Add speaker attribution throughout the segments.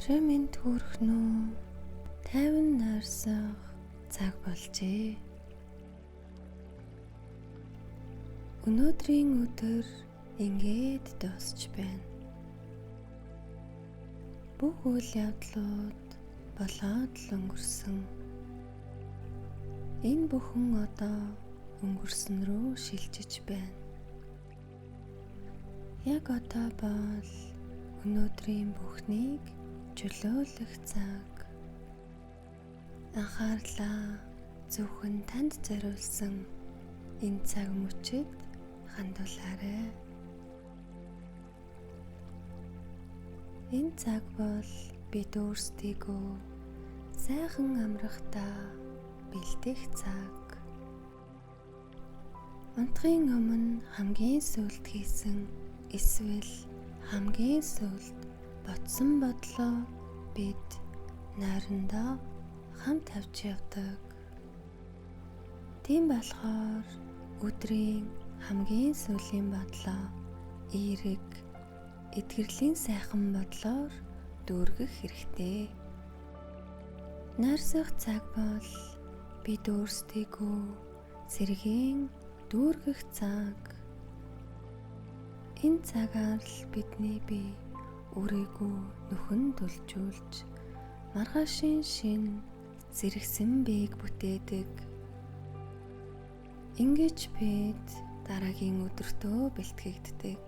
Speaker 1: Өдрөө минь төрхнөө тайван нарсах цаг болжээ. Өнөөдрийн өдөр ингээд дуусч байна. Бүх үйл явдлууд болоод л өнгөрсөн. Энэ бүхэн одоо өнгөрсөн рүү шилжиж байна. Яг одоо бол өнөөдрийн бүхнийг чөлөөлөх цаг. Анхаарлаа зөвхөн танд зориулсан энэ цаг мөчид хандуулаарай. Энэ цаг бол бид өөрсдийгөө сайхан амрахтаа бэлдэх цаг. Унтахын өмнө хамгийн сүүлд хийсэн эсвэл хамгийн сүүлд бодсон бодлоо бид найрандаа хамт авч явдаг. Тийм болохоор өдрийн хамгийн сүүлийн бодлоо эерэг, эдгэрлийн сайхан бодлоор дүүргэх хэрэгтэй. Найрсах цаг бол бид өөрсдийгөө сэргээн дүүргэх цаг. Энэ цагаар л бидний бие өөрийгөө нүхэнд түлжүүлж маргаашийн шинэ зэрэгсэн биеийг бүтээдэг. Ингэж бид дараагийн өдөртөө бэлтгэгддэг.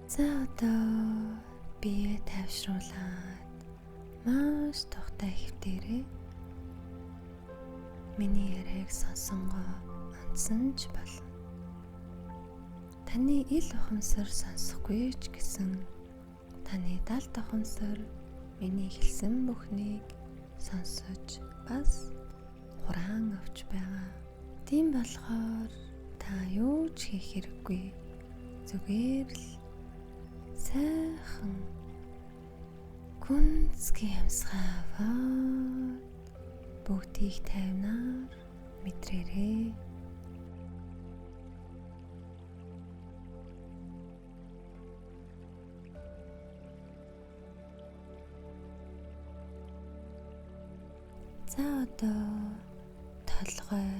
Speaker 1: За одоо бие тайвшруулад маш тухтай хэвтээрээ миний яриаг сонсонгоо онцсон ч болно. Таны ил ухамсар сонсохгүй ч гэсэн таны далд ухамсар миний хэлсэн бүхнийг сонсож бас хураан авч байгаа. Тийм болохоор та юу ч хийх хэрэггүй. Зүгээр л сайхан гүнзгий амьсгаа аваад бүгдийг тайвнаар мэдрээрэй. За одоо толгой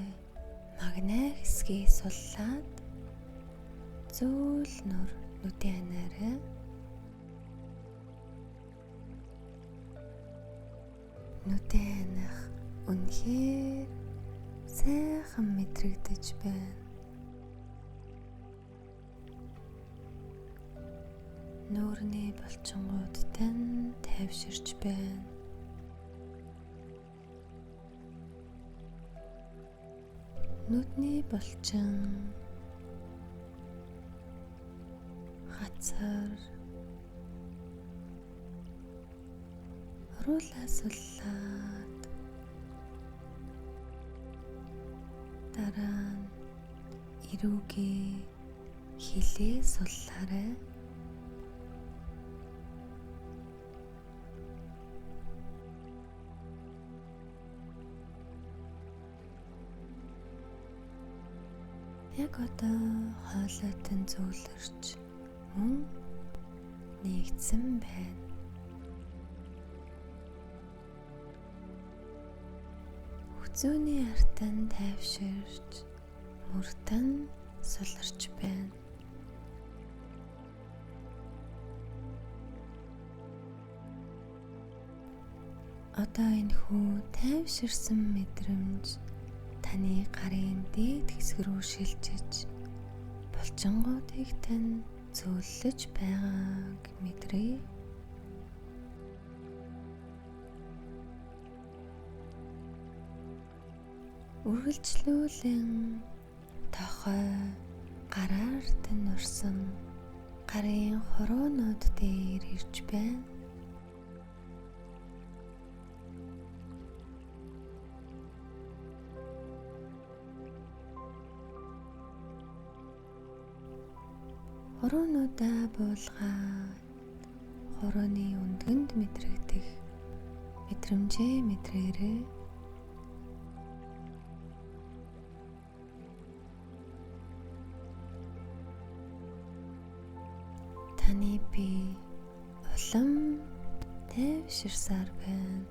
Speaker 1: магнай хэсгийг суллаад зөөл нүр нүдэн анаарай. Нүдэн анах үнэхээр сайхан мэдрэгдэж байна. Нуурны булчингууд тань тайвширч байна. Нүдний булчин, хацар, оруулаа суллаад дараа нь эрүүгээ хилээ суллаарай. Яг одоо хоолойтой зөвлөрч мөн нэгдсэн байна. Хүзүүний артан тайвширч мөрдөн суларч байна. Одоо энэ хүү тайвширсан мэдрэмж таны гарын дээд хэсэг рүү шилжиж булчингуудыг тань зөөлөж байгааг мэдрээ. Үргэлжлүүлэн тохой гараар тань урсан гарын хуруунууд дээр ирж байна. Хуруунуудаа буулгаад хурууны өндгөнд мэдрэгдэх мэдрэмжээ мэдрээрэй. би улам тайвширсаар байна.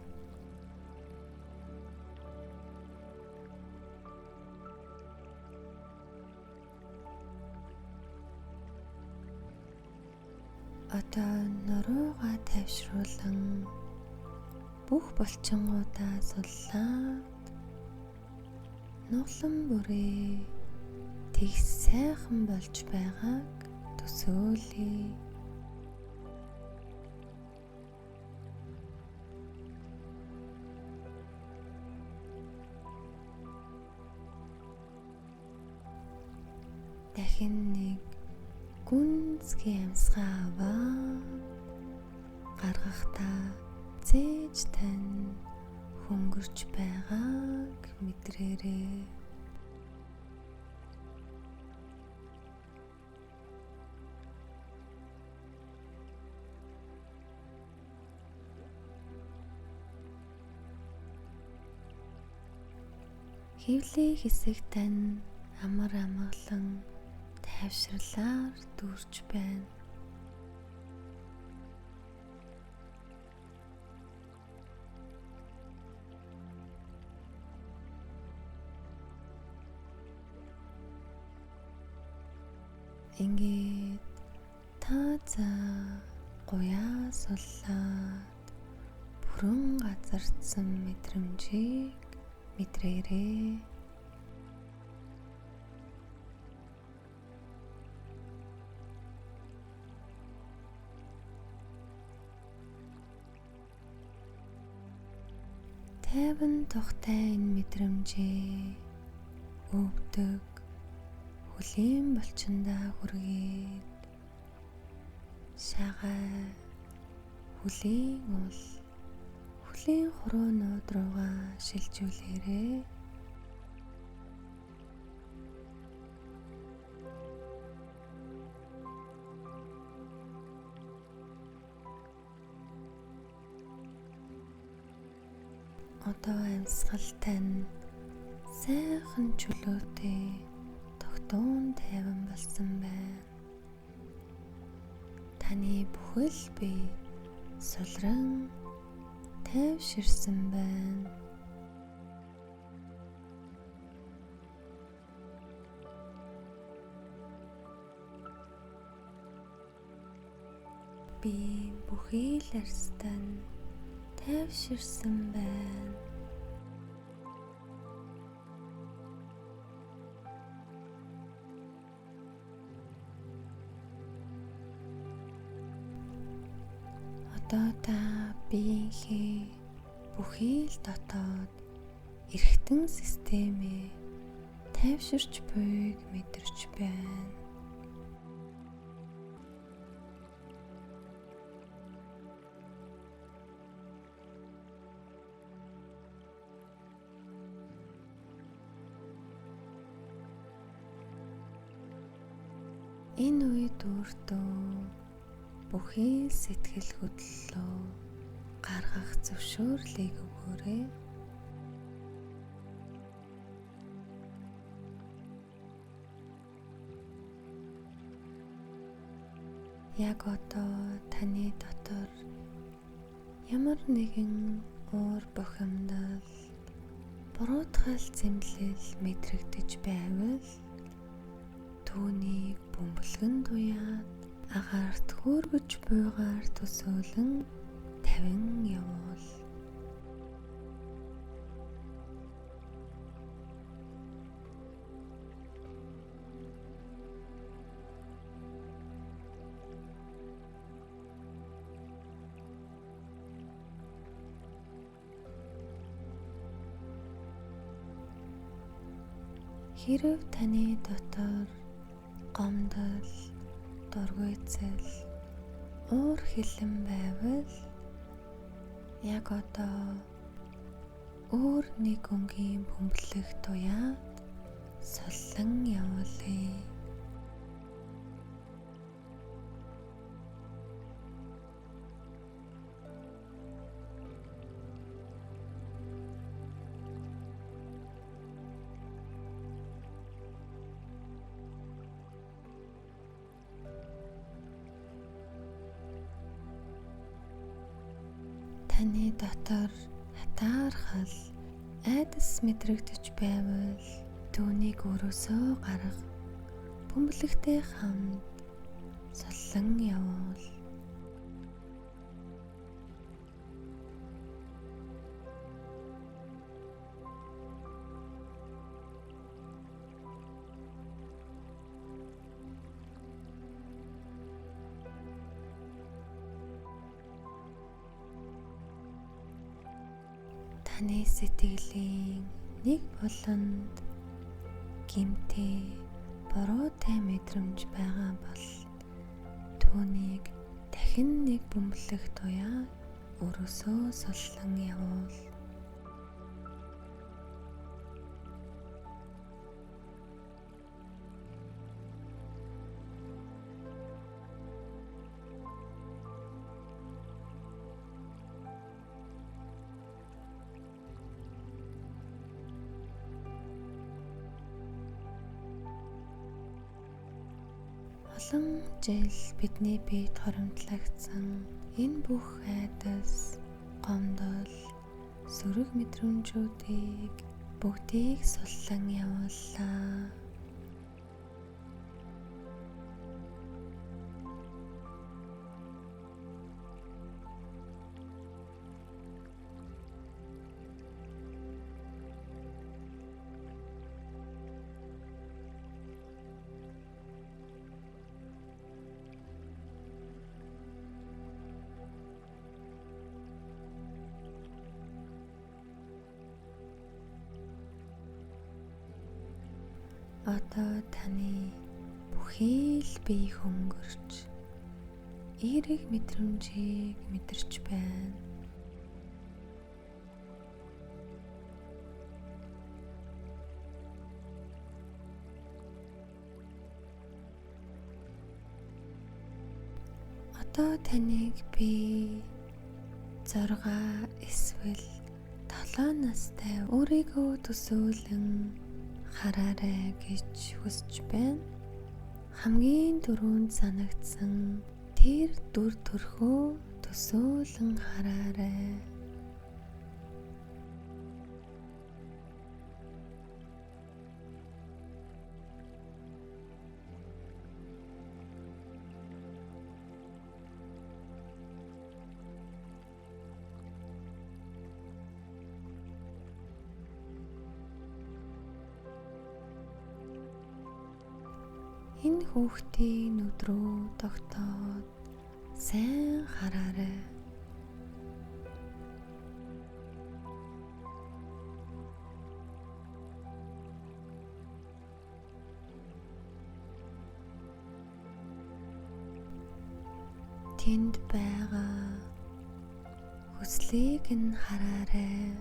Speaker 1: Одоо нуруугаа тайвшруулан бүх булчингуудаа суллаад нуглан бүрээ тэгс сайхан болж байгааг төсөөлье. Дахин нэг гүнзгий амьсгаа аваад гаргахдаа зээж тань хөнгөрч байгааг мэдрээрэй. Хэвлээ хэсэг тань амар амгалан тайвширлаар дүүрч байна. Ингээд та гуяа суллаад бүрэн газардсан мэдрэмжийг мэдрээрэй. Тайван тухтай энэ мэдрэмжээ өвдөг хүлийн булчиндаа хүргээд шагаа хүлийн ул хүлийн хуруунууд руугаа шилжүүлээрэй. Одоо амьсгал тань сайхан чөлөөтэй тогтун тайван болсон байна. Таны бүхэл бие сулран тайвширсан байна. Би бүхий л арстан тайвширсан байна. Одоо та биеийнхээ бүхий л дотоод эргэтэн системээ тайвширч буйг мэдэрч байна. Энэ үед өөртөө бүхий сэтгэл хөдлөлөө гаргах зөвшөөрлийг өгөөрэй. Яг одоо таны дотор ямар нэгэн уур бухимдал, буруутгал зэмлэл мэдрэгдэж байвал түүнийг бөмбөлгөн туяад агаарт хөөргөж буйгаар төсөөлөн тавин явуул. Хэрэв таны дотор гомдол, дургүйцэл, уур хилэн байвал яг одоо өөр нэг өнгийн бөмбөлөг туяад солон явуулъя. таны дотор хатаархал айдас мэдрэгдэж байвал түүнийг өөрөөсөө гарга. Бөмбөлөгтэй хамт соллон явуул. Таны сэтгэлийн нэг буланд гэмтээ бороотой мэдрэмж байгаа бол түүнийг дахин нэг бөмбөлөх туяа өрөөсөө соллон явуул. Олон жил бидний биед хоримтлагдсан энэ бүх айдас, гомдол, сөрөг мэдрэмжүүдийг бүгдийг суллан явууллаа. Одоо таны бүхий л бие хөнгөрч эерэг мэдрэмжийг мэдэрч байна. Одоо таныг би 6 эсвэл 7 настай өөрийгөө төсөөлөн хараарай гэж хүсэж байна. Хамгийн түрүүнд санагдсан тэр дүр төрхөө төсөөлөн хараарай. Энэ хүүхдийн нүд рүү тогтоод сайн хараарай. Тэнд байгаа хүслийг нь хараарай.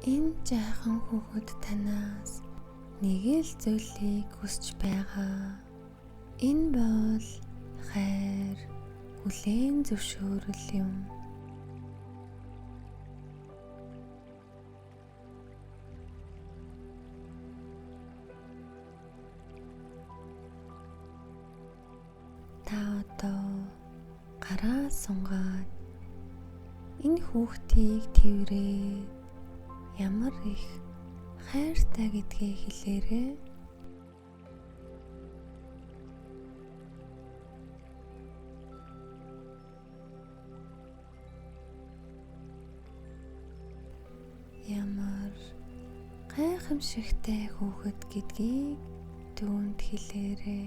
Speaker 1: Энэ жаахан хүүхэд танаас нэг л зүйлийг хүсэж байгаа. Энэ бол хайр, хүлээн зөвшөөрөл юм. Та одоо гараа сунгаад энэ хүүхдийг тэврээд ямар их хайртай гэдгээ хэлээрэй. Ямар гайхамшигтай хүүхэд гэдгийг түүнд хэлээрэй.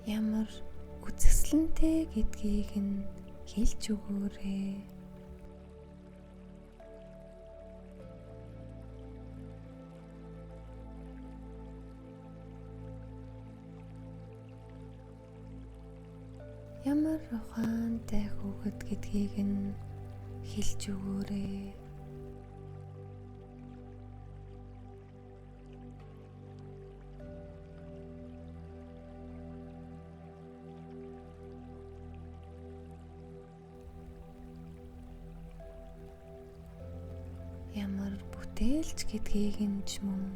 Speaker 1: Ямар үзэсгэлэнтэй гэдгийг нь хэлж өгөөрэй. Ямар ухаантай хүүхэд гэдгийг нь хэлж өгөөрэй. үргэлж гэдгийг нь ч мөн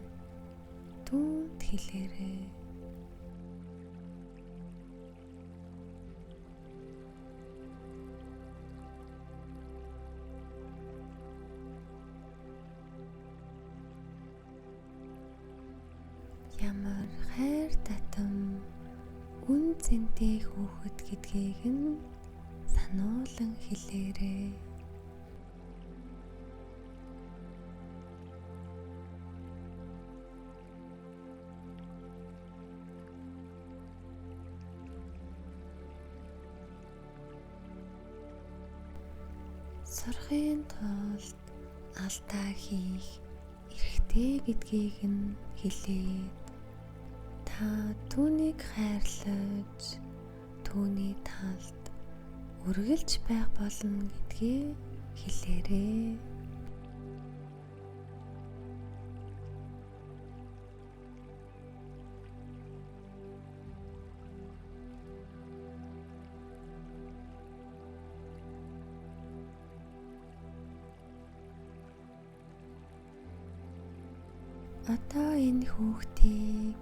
Speaker 1: түүнд хэлээрэй. Ямар хайр татам үн цэнтэй хүүхэд гэдгийг нь сануулan хэлээрэй. Сурахын тулд алдаа хийх эрхтэй гэдгийг нь хэлээд та түүнийг хайрлаж түүний талд үргэлж байх болно гэдгээ хэлээрэй. Одоо энэ хүүхдийг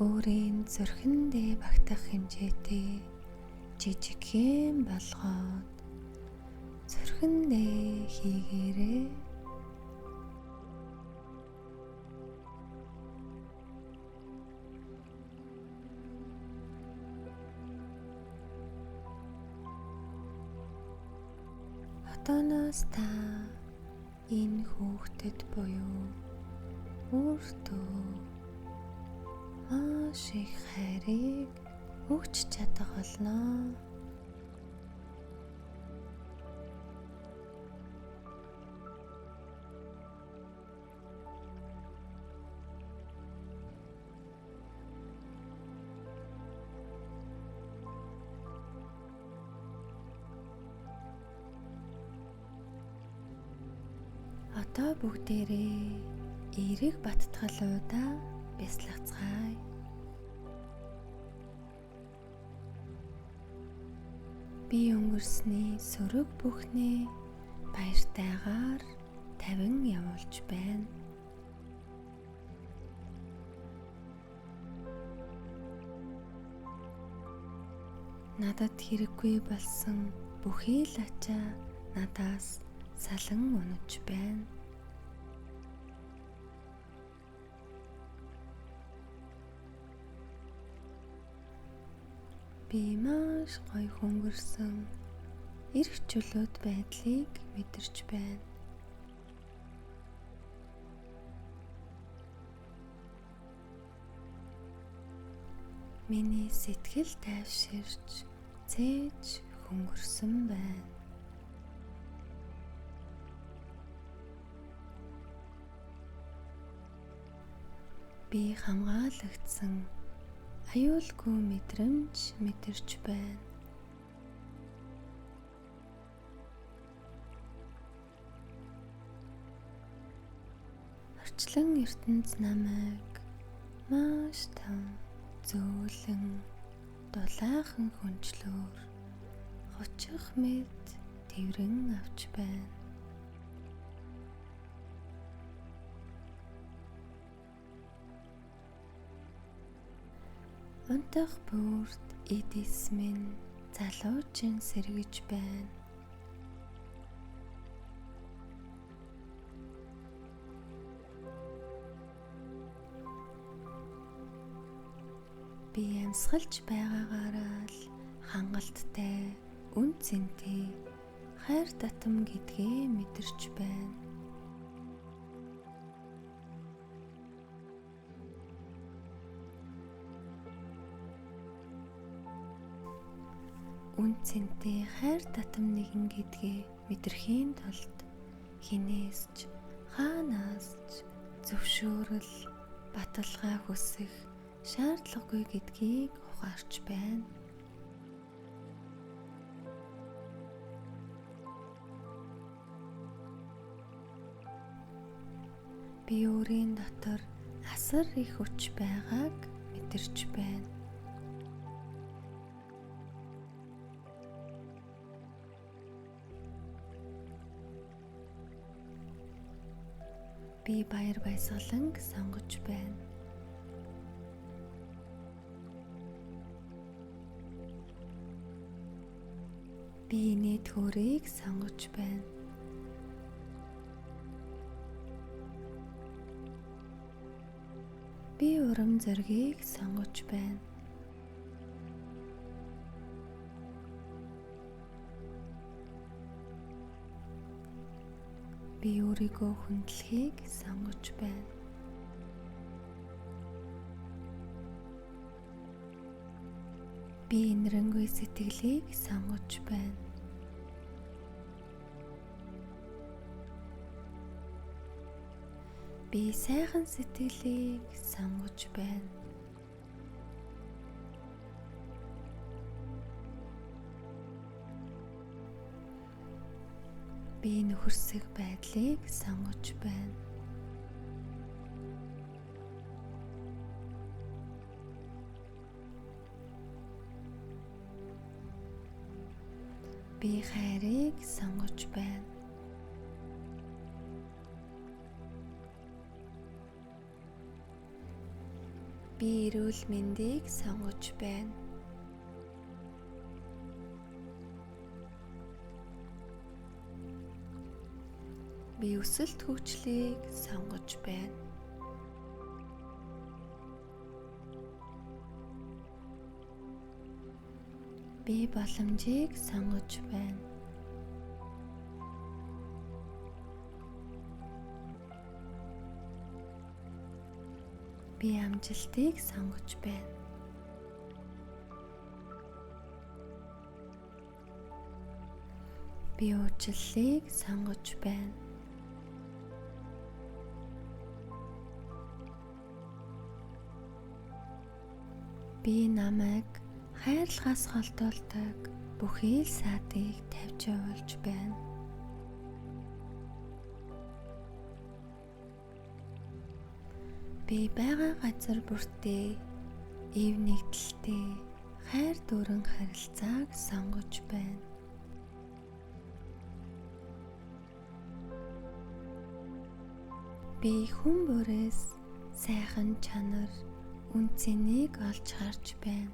Speaker 1: өөрийн зүрхэндээ багтах хэмжээтэй жижигхэн болгоод зүрхэндээ хийгээрэй. Одооноос та энэ хүүхдэд буюу өөртөө маш их хайрыг өгч чадах болно. Одоо бүгдээрээ эерэг баттгалуудаа бясалгацгаая. Бие өнгөрсний сөрөг бүхнээ баяртайгаар тавин явуулж байна. Надад хэрэггүй болсон бүхий л ачаа надаас салан унаж байна. Би маш гоё хөнгөрсөн эрх чөлөөт байдлыг мэдэрч байна. Миний сэтгэл тайвширч цээж хөнгөрсөн байна. Би хамгаалагдсан аюулгүй мэдрэмж мэдэрч байна. Орчлон ертөнц намайг маш том зөөлөн дулаахан хүнчлөөр гочих мэд тэврэн авч байна. Унтах бүрт эдис минь залуучин сэргэж байна. Би амьсгалж байгаагаараа л хангалттай, үн цэнтэй, хайр татам гэдгээ мэдэрч байна. Үн цэнтэй хайр татам нэгэн гэдгээ мэдрэхийн тулд хинээс ч хаанаас ч зөвшөөрөл баталгаа хүсэх шаардлагагүй гэдгийг ухаарч байна. Би өөрийн дотор асар их хүч байгааг мэдэрч байна. Би баяр баясгаланг сонгож байна. Би инээд хөөргийг сонгож байна. Би урам зоригийг сонгож байна. Би өөрийгөө хүндлэхийг сонгож байна. Би инрэнгүй сэтгэлийг сонгож байна. Би сайхан сэтгэлийг сонгож байна. Би нөхөрсөг байдлыг сонгож байна. Би хайрыг сонгож байна. Би эрүүл мэндийг сонгож байна. Би өсөлт хөгжлийг сонгож байна. Би боломжийг сонгож байна. Би амжилтыг сонгож байна. Би уучлалыг сонгож байна. Би намайг хайрлахаас холдуулдаг бүхий л саадыг тавьж явуулж байна. Би байгаа газар бүртээ эв нэгдэлтэй хайр дүүрэн харилцааг сонгож байна. Би хүн бүрээс сайхан чанар үнцнийг олж харж байна.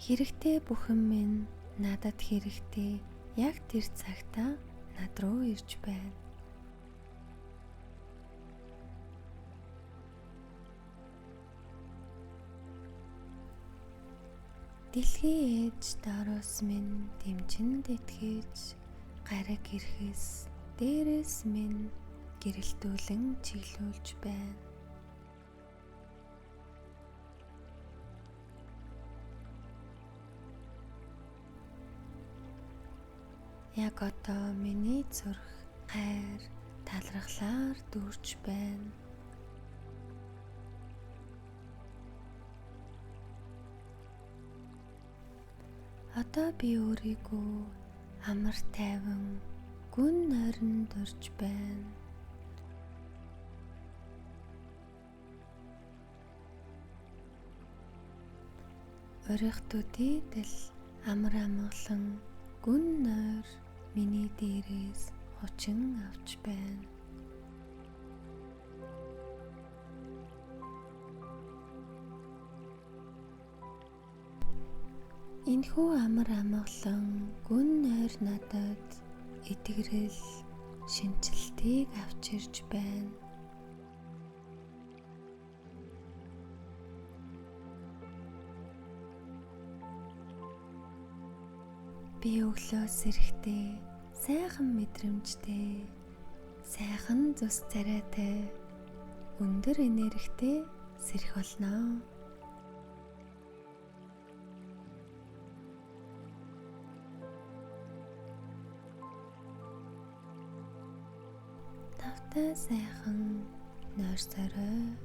Speaker 1: Хэрэгтэй бүхэн минь надад хэрэгтэй яг тэр цагтаа над руу ирж байна. Дэлхийн ээж Дорос минь дэмжинд итгэж гараг ирэхээс дээрээс минь гэрэлтүүлэн чиглүүлж байна. Яг одоо миний зүрх хайр, талархлаар дүүрч байна. Одоо би өөрийгөө амар тайван, гүн нойронд урьж байна. Оройхдуудыг л амар амгалан гүн нойр миний дээрээс хучин авч байна. Энэхүү амар амгалан гүн нойр надад эдгэрэл, шинжилтийг авч ирж байна. Би өглөөс эрэхтэй сайхан мэдрэмжтэй, сайхан зүс царайтай, өндөр энергитэй сэрэх болно. Тавтай сайхан нойр сорой